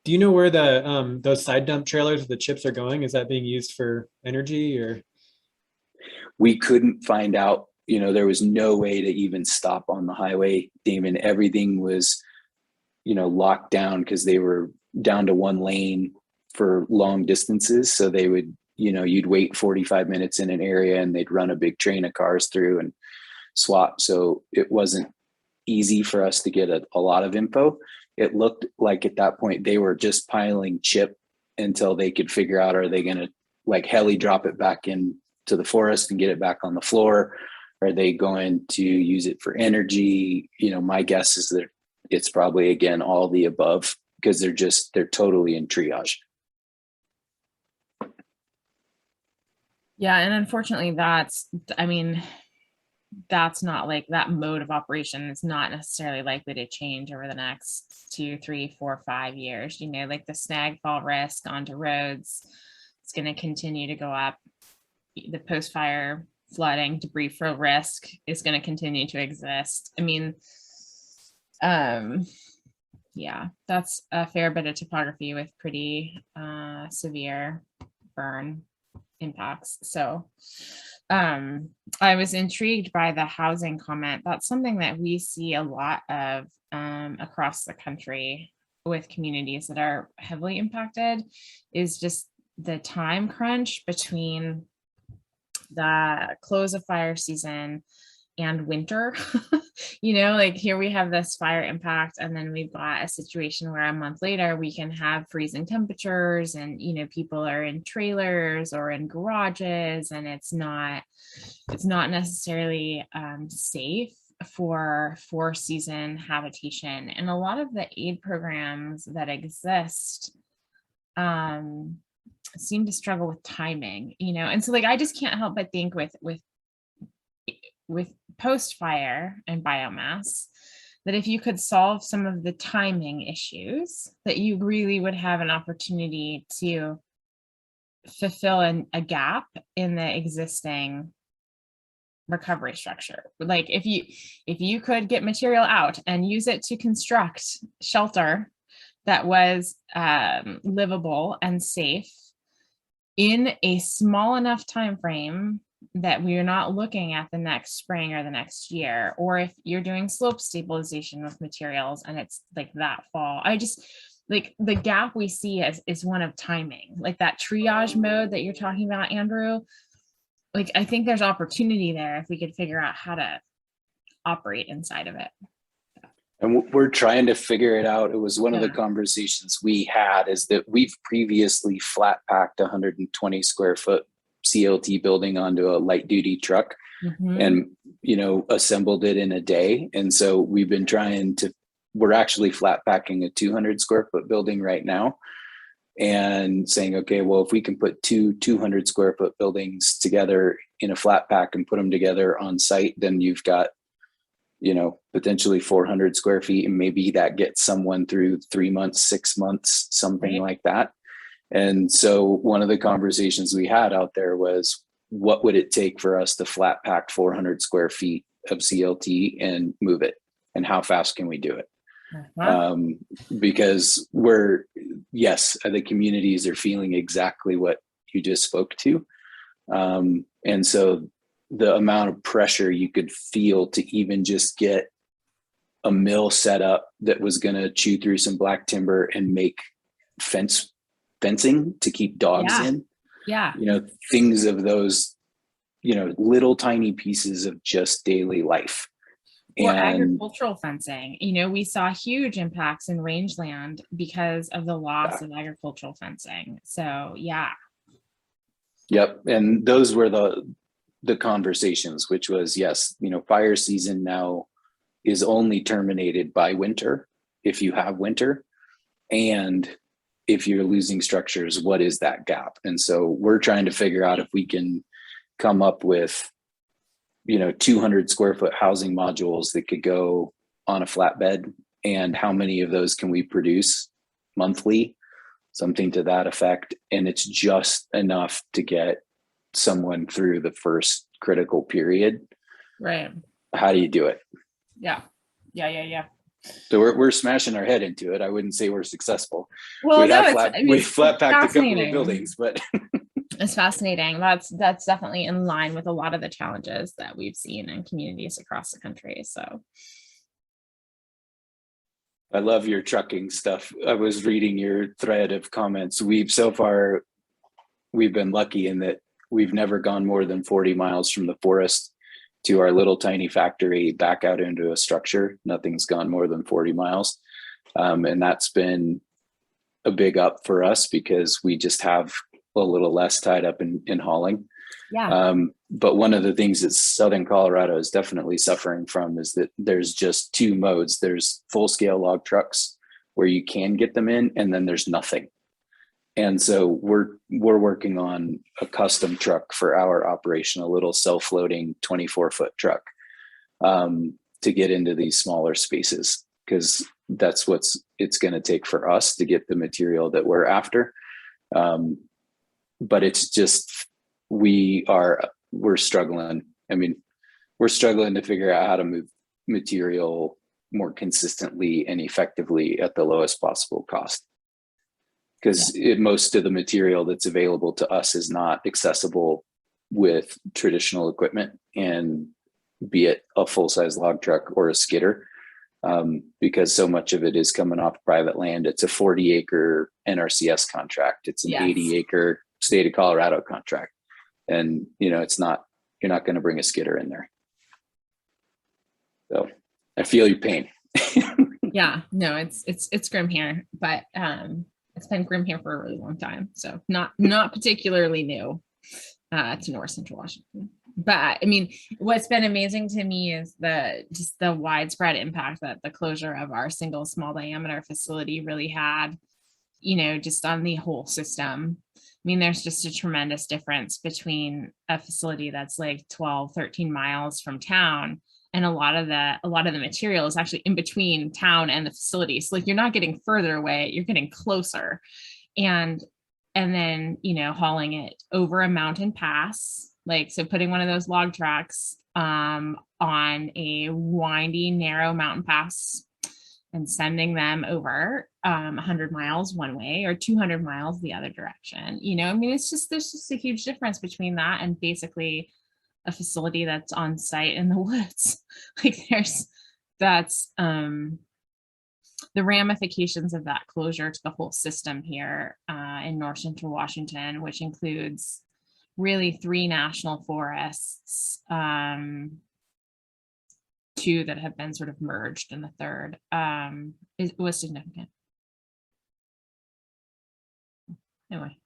[SPEAKER 4] Do you know where the those side dump trailers with the chips are going? Is that being used for energy, or?
[SPEAKER 3] We couldn't find out. There was no way to even stop on the highway, Damon. Everything was, locked down because they were down to one lane for long distances. So they would, you'd wait 45 minutes in an area and they'd run a big train of cars through and swap. So it wasn't easy for us to get a lot of info. It looked like at that point they were just piling chip until they could figure out, are they going to like heli drop it back into the forest and get it back on the floor? Are they going to use it for energy? My guess is that it's probably, again, all the above, because they're totally in triage.
[SPEAKER 2] Yeah, and unfortunately that's not like, that mode of operation is not necessarily likely to change over the next 2, 3, 4, 5 years. Like the snag fall risk onto roads, it's going to continue to go up. The post-fire flooding, debris flow risk is going to continue to exist. Yeah, that's a fair bit of topography with pretty severe burn impacts. So I was intrigued by the housing comment. That's something that we see a lot of across the country with communities that are heavily impacted, is just the time crunch between the close of fire season and winter. Like here we have this fire impact, and then we've got a situation where a month later we can have freezing temperatures, and people are in trailers or in garages, and it's not necessarily safe for season habitation. And a lot of the aid programs that exist seem to struggle with timing, you know, and so like I just can't help but think with post fire and biomass, that if you could solve some of the timing issues, that you really would have an opportunity to fulfill a gap in the existing recovery structure. Like if you could get material out and use it to construct shelter that was livable and safe in a small enough time frame that we are not looking at the next spring or the next year, or if you're doing slope stabilization with materials and it's like that fall, I just like the gap we see is one of timing, like that triage mode that you're talking about, Andrew. Like I think there's opportunity there if we could figure out how to operate inside of it.
[SPEAKER 3] And we're trying to figure it out. It was one of the conversations we had, is that we've previously flat packed 120 square foot CLT building onto a light duty truck and, you know, assembled it in a day. And so we've been we're actually flat packing a 200 square foot building right now and saying, okay, well, if we can put 200 square foot buildings together in a flat pack and put them together on site, then you've got, you know, potentially 400 square feet, and maybe that gets someone through 3 months, 6 months, something like that. And so one of the conversations we had out there was, what would it take for us to flat pack 400 square feet of CLT and move it? And how fast can we do it? Because the communities are feeling exactly what you just spoke to. And so the amount of pressure you could feel to even just get a mill set up that was going to chew through some black timber and make fencing to keep dogs in. Yeah. You know, things of those, you know, little tiny pieces of just daily life.
[SPEAKER 2] Or agricultural fencing. You know, we saw huge impacts in rangeland because of the loss of agricultural fencing. So, yeah.
[SPEAKER 3] Yep. And those were the conversations, which was, yes, you know, fire season now is only terminated by winter, if you have winter. And if you're losing structures, what is that gap? And so we're trying to figure out if we can come up with, you know, 200 square foot housing modules that could go on a flatbed, and how many of those can we produce monthly, something to that effect. And it's just enough to get someone through the first critical period.
[SPEAKER 2] Right.
[SPEAKER 3] How do you do it?
[SPEAKER 2] Yeah.
[SPEAKER 3] So we're smashing our head into it. I wouldn't say we're successful.
[SPEAKER 2] Well,
[SPEAKER 3] we flat packed a couple of buildings, but
[SPEAKER 2] it's fascinating. That's definitely in line with a lot of the challenges that we've seen in communities across the country. So
[SPEAKER 3] I love your trucking stuff. I was reading your thread of comments. We've been lucky in that we've never gone more than 40 miles from the forest to our little tiny factory back out into a structure. Nothing's gone more than 40 miles. And that's been a big up for us because we just have a little less tied up in hauling.
[SPEAKER 2] Yeah.
[SPEAKER 3] But one of the things that Southern Colorado is definitely suffering from is that there's just two modes. There's full scale log trucks where you can get them in, and then there's nothing. And so we're working on a custom truck for our operation, a little self-loading 24-foot truck to get into these smaller spaces, because that's it's going to take for us to get the material that we're after. But it's just, we're struggling. I mean, we're struggling to figure out how to move material more consistently and effectively at the lowest possible cost. Because most of the material that's available to us is not accessible with traditional equipment, and be it a full-size log truck or a skidder, because so much of it is coming off private land. It's a 40-acre NRCS contract. It's an 80-acre state of Colorado contract. And, you know, you're not going to bring a skidder in there. So I feel your pain.
[SPEAKER 2] Yeah, no, it's grim here, but it's been grim here for a really long time. So not particularly new to North Central Washington. But I mean, what's been amazing to me is just the widespread impact that the closure of our single small diameter facility really had just on the whole system. I mean, there's just a tremendous difference between a facility that's like 12, 13 miles from town, and a lot of the material is actually in between town and the facility. So like, you're not getting further away, you're getting closer. And then, hauling it over a mountain pass, like, so putting one of those log tracks on a windy, narrow mountain pass and sending them over 100 miles one way or 200 miles the other direction. I mean, there's just a huge difference between that and basically a facility that's on site in the woods. Like that's the ramifications of that closure to the whole system here in North Central Washington, which includes really 3 national forests, 2 that have been sort of merged, and the third it was significant. Anyway,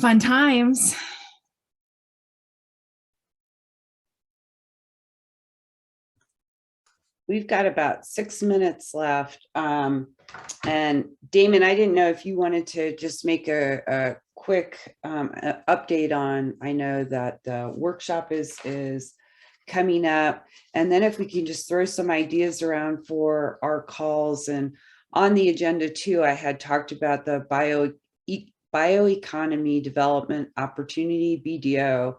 [SPEAKER 2] fun times.
[SPEAKER 1] We've got about 6 minutes left. And Damon, I didn't know if you wanted to just make a quick update on, I know that the workshop is coming up, and then if we can just throw some ideas around for our calls. And on the agenda too, I had talked about the bioeconomy development opportunity, BDO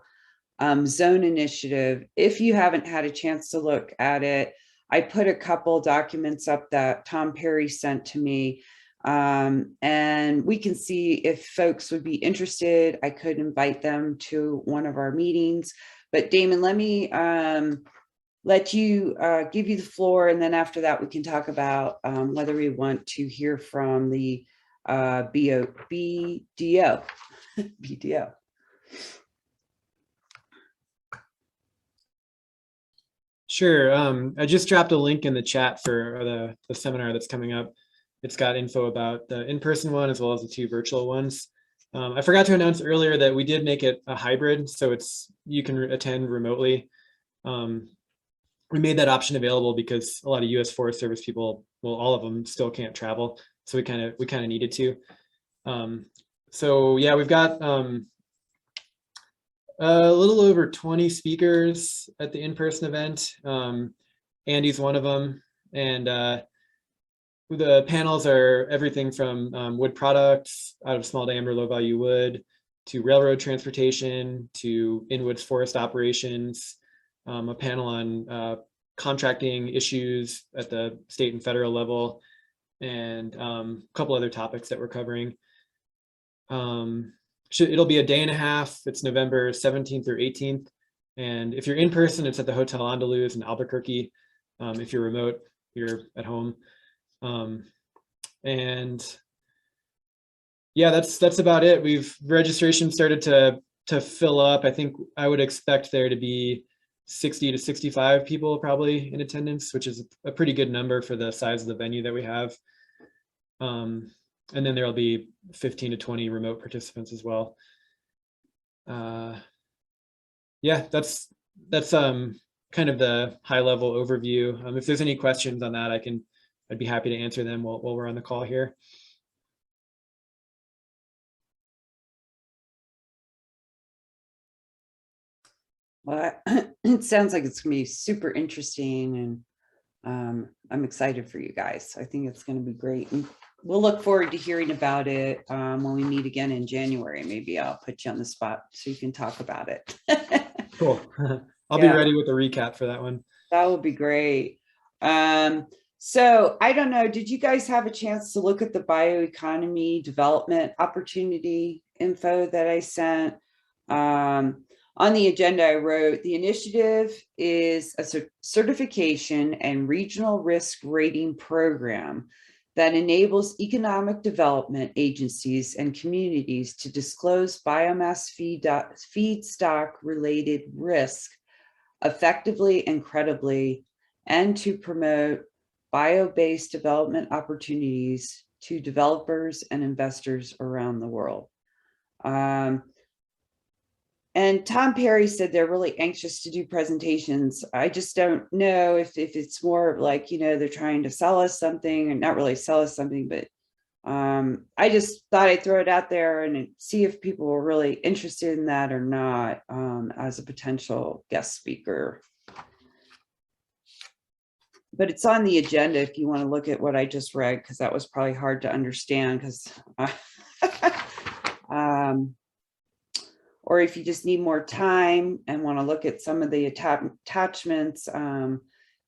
[SPEAKER 1] zone initiative. If you haven't had a chance to look at it, I put a couple documents up that Tom Perry sent to me, and we can see if folks would be interested. I could invite them to one of our meetings. But Damon, let me let you give you the floor, and then after that we can talk about whether we want to hear from the BDO. BDO.
[SPEAKER 4] Sure. I just dropped a link in the chat for the seminar that's coming up. It's got info about the in-person one as well as the 2 virtual ones. I forgot to announce earlier that we did make it a hybrid, so you can attend remotely. We made that option available because a lot of U.S. Forest Service people, well, all of them still can't travel, so we kind of needed to. So yeah, we've got a little over 20 speakers at the in-person event. Andy's one of them, and the panels are everything from wood products out of small diameter low value wood to railroad transportation to in-woods forest operations, a panel on contracting issues at the state and federal level, and a couple other topics that we're covering. It'll be a day and a half. It's November 17th through 18th. And if you're in person, it's at the Hotel Andaluz in Albuquerque. If you're remote, you're at home. And yeah, that's about it. Registration started to fill up. I think I would expect there to be 60 to 65 people probably in attendance, which is a pretty good number for the size of the venue that we have. And then there'll be 15 to 20 remote participants as well. Yeah, that's kind of the high level overview. If there's any questions on that, I'd be happy to answer them while we're on the call here.
[SPEAKER 1] Well, it sounds like it's gonna be super interesting, and I'm excited for you guys. I think it's gonna be great. And we'll look forward to hearing about it when we meet again in January. Maybe I'll put you on the spot so you can talk about it.
[SPEAKER 4] Cool. I'll be ready with a recap for that one.
[SPEAKER 1] That would be great. So I don't know, did you guys have a chance to look at the bioeconomy development opportunity info that I sent? On the agenda, I wrote, the initiative is a certification and regional risk rating program that enables economic development agencies and communities to disclose biomass feedstock related risk effectively and credibly, and to promote bio-based development opportunities to developers and investors around the world. And Tom Perry said they're really anxious to do presentations. I just don't know if it's more like, they're trying to sell us something, and not really sell us something, but I just thought I'd throw it out there and see if people were really interested in that or not, as a potential guest speaker. But it's on the agenda if you want to look at what I just read, because that was probably hard to understand, because or if you just need more time and want to look at some of the attachments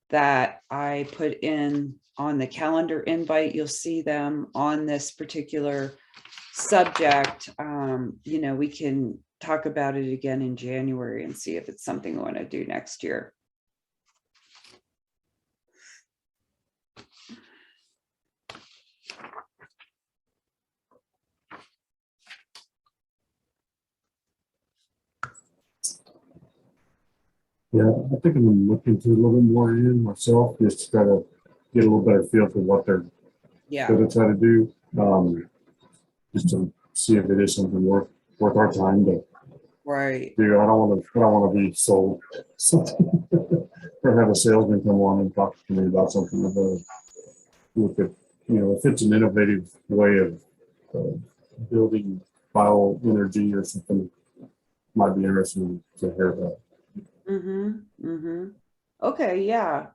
[SPEAKER 1] that I put in on the calendar invite, you'll see them on this particular subject. You know, we can talk about it again in January and see if it's something we want to do next year.
[SPEAKER 5] Yeah, I think I'm gonna look into a little more in myself, just to try to get a little better feel for what they're
[SPEAKER 1] Yeah,
[SPEAKER 5] gonna try to do. Just to see if it is something worth our time to
[SPEAKER 1] right.
[SPEAKER 5] do. I don't wanna be sold something or have a salesman come on and talk to me about something with a, you know, if it's an innovative way of building bioenergy or something, might be interesting to hear about.
[SPEAKER 1] Okay, yeah.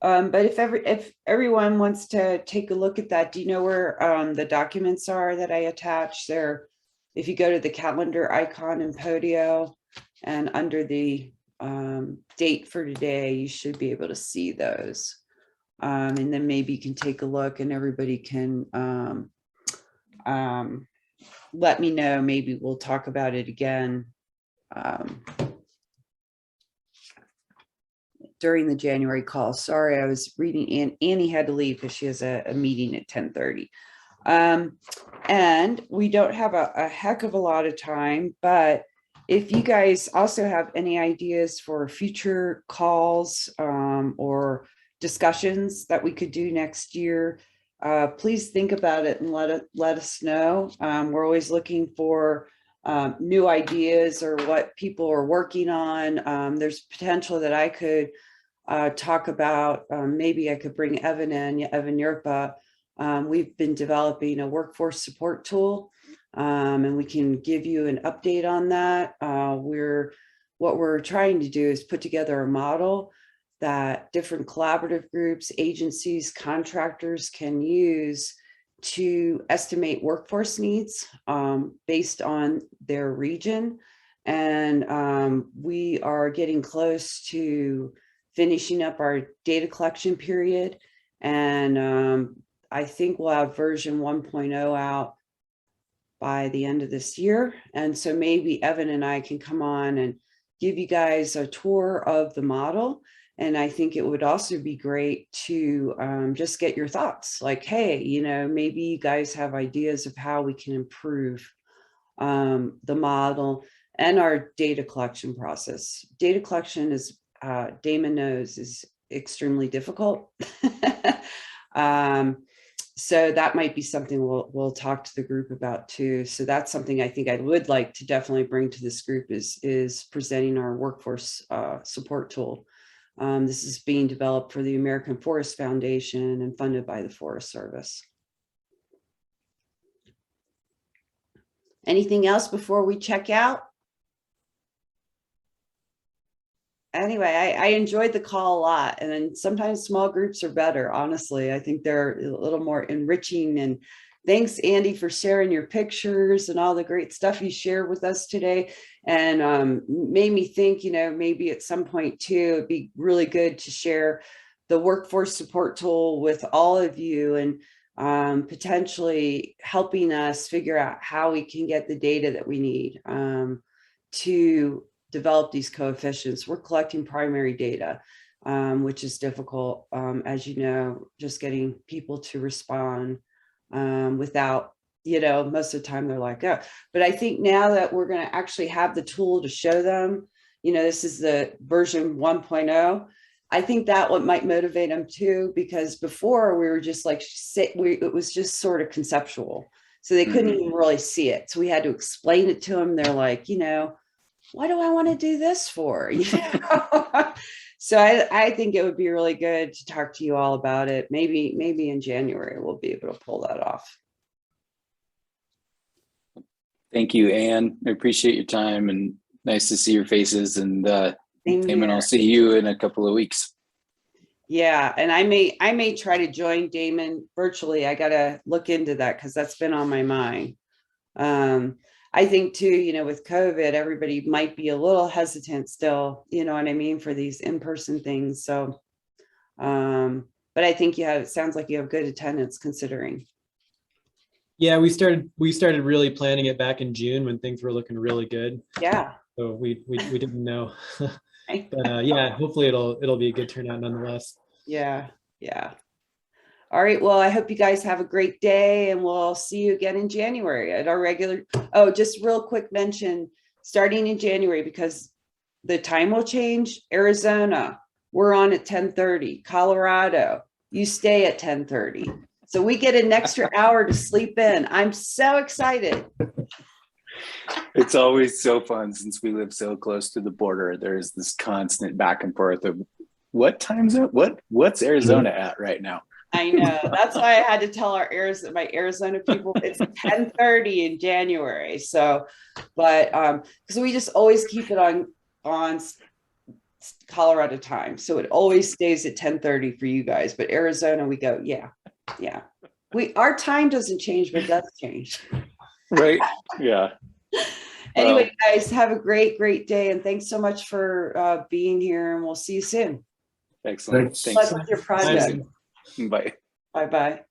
[SPEAKER 1] But if everyone wants to take a look at that, do you know where the documents are that I attached there? If you go to the calendar icon in Podio and under the date for today, you should be able to see those. And then maybe you can take a look and everybody can let me know. Maybe we'll talk about it again during the January call. Sorry, I was reading, and Annie had to leave because she has a meeting at 10:30. And we don't have a heck of a lot of time, but if you guys also have any ideas for future calls or discussions that we could do next year, please think about it and let us know. We're always looking for new ideas or what people are working on. There's potential that I could talk about, maybe I could bring Evan in, Evan Yerpa. We've been developing a workforce support tool, and we can give you an update on that. What we're trying to do is put together a model that different collaborative groups, agencies, contractors can use to estimate workforce needs based on their region. And we are getting close to finishing up our data collection period. And I think we'll have version 1.0 out by the end of this year. And so maybe Evan and I can come on and give you guys a tour of the model. And I think it would also be great to just get your thoughts, like, hey, you know, maybe you guys have ideas of how we can improve the model and our data collection process. Data collection is, Damon knows, is extremely difficult. So that might be something we'll talk to the group about too. So that's something I think I would like to definitely bring to this group is presenting our workforce support tool. This is being developed for the American Forest Foundation and funded by the Forest Service. Anything else before we check out? Anyway, I enjoyed the call a lot, and then sometimes small groups are better. Honestly, I think they're a little more enriching. And thanks, Andy, for sharing your pictures and all the great stuff you shared with us today. And made me think, you know, maybe at some point too, it'd be really good to share the workforce support tool with all of you, and potentially helping us figure out how we can get the data that we need to develop these coefficients. We're collecting primary data, which is difficult, as you know, just getting people to respond without, you know, most of the time they're like, oh, but I think now that we're going to actually have the tool to show them, you know, this is the version 1.0. I think that what might motivate them too, because before we were just like, it was just sort of conceptual. So they couldn't even really see it. So we had to explain it to them. They're like, you know, what do I want to do this for? You know? So I think it would be really good to talk to you all about it. Maybe in January we'll be able to pull that off.
[SPEAKER 3] Thank you, Anne. I appreciate your time and nice to see your faces. And
[SPEAKER 1] Same
[SPEAKER 3] Damon,
[SPEAKER 1] here.
[SPEAKER 3] I'll see you in a couple of weeks.
[SPEAKER 1] Yeah, and I may try to join Damon virtually. I gotta look into that because that's been on my mind. I think too, with COVID, everybody might be a little hesitant still, you know what I mean, for these in-person things. So, but I think it sounds like you have good attendance considering.
[SPEAKER 4] Yeah, we started really planning it back in June when things were looking really good.
[SPEAKER 1] Yeah.
[SPEAKER 4] So we didn't know. But yeah, hopefully it'll be a good turnout nonetheless.
[SPEAKER 1] Yeah. Yeah. All right. Well, I hope you guys have a great day and we'll see you again in January at our regular. Oh, just real quick mention, starting in January, because the time will change. Arizona, we're on at 10:30. Colorado, you stay at 10:30. So we get an extra hour to sleep in. I'm so excited.
[SPEAKER 3] It's always so fun since we live so close to the border. There's this constant back and forth of what time's it? What's Arizona at right now?
[SPEAKER 1] I know. That's why I had to tell my Arizona people it's 10:30 in January. So, but because we just always keep it on Colorado time. So it always stays at 10:30 for you guys. But Arizona, we go, yeah. Our time doesn't change, but it does change.
[SPEAKER 3] Right. Yeah.
[SPEAKER 1] Anyway, guys, have a great day. And thanks so much for being here. And we'll see you soon.
[SPEAKER 3] Excellent.
[SPEAKER 5] Thanks.
[SPEAKER 1] Good luck with your project.
[SPEAKER 3] Bye.
[SPEAKER 1] Bye-bye.